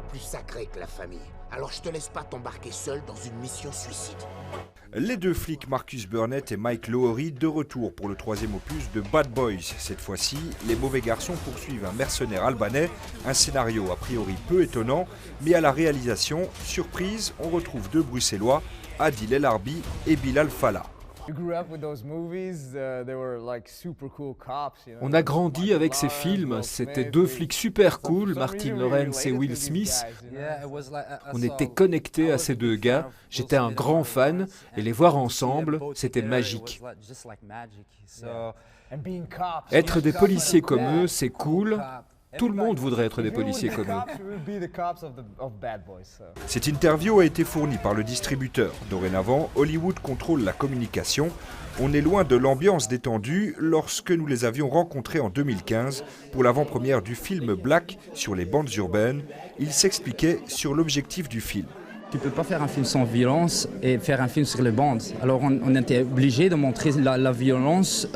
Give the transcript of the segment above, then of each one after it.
plus sacré que la famille. Alors je te laisse pas t'embarquer seul dans une mission suicide. Les deux flics Marcus Burnett et Mike Lowry de retour pour le troisième opus de Bad Boys. Cette fois-ci, les mauvais garçons poursuivent un mercenaire albanais, un scénario a priori peu étonnant, mais à la réalisation, surprise, on retrouve deux Bruxellois, Adil El Arbi et Bilal Fallah. On a grandi avec ces films, c'était deux flics super cool, Martin Lawrence et Will Smith. On était connectés à ces deux gars, j'étais un grand fan, et les voir ensemble, c'était magique. Être des policiers comme eux, c'est cool. Tout le monde voudrait être des policiers comme eux. Cette interview a été fournie par le distributeur. Dorénavant, Hollywood contrôle la communication. On est loin de l'ambiance détendue lorsque nous les avions rencontrés en 2015 pour l'avant-première du film Black sur les bandes urbaines. Ils s'expliquaient sur l'objectif du film. Tu ne peux pas faire un film sans violence et faire un film sur les bandes. Alors on était obligé de montrer la violence,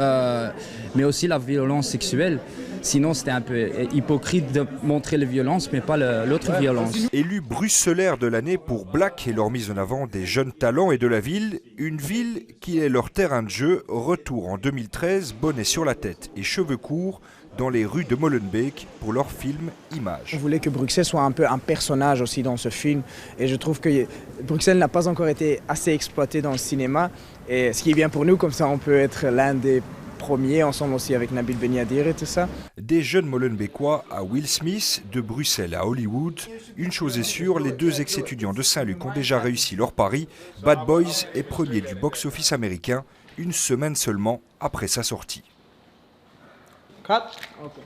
mais aussi la violence sexuelle. Sinon, c'était un peu hypocrite de montrer la violence, mais pas l'autre violence. Élu bruxelaire de l'année pour Black et leur mise en avant des jeunes talents et de la ville, une ville qui est leur terrain de jeu, retour en 2013, bonnet sur la tête et cheveux courts, dans les rues de Molenbeek pour leur film Images. On voulait que Bruxelles soit un peu un personnage aussi dans ce film et je trouve que Bruxelles n'a pas encore été assez exploité dans le cinéma et ce qui est bien pour nous, comme ça on peut être l'un des premiers ensemble aussi avec Nabil Benyadir et tout ça. Des jeunes Molenbeekois à Will Smith, de Bruxelles à Hollywood. Une chose est sûre, les deux ex-étudiants de Saint-Luc ont déjà réussi leur pari. Bad Boys est premier du box-office américain, une semaine seulement après sa sortie. Cut. Okay.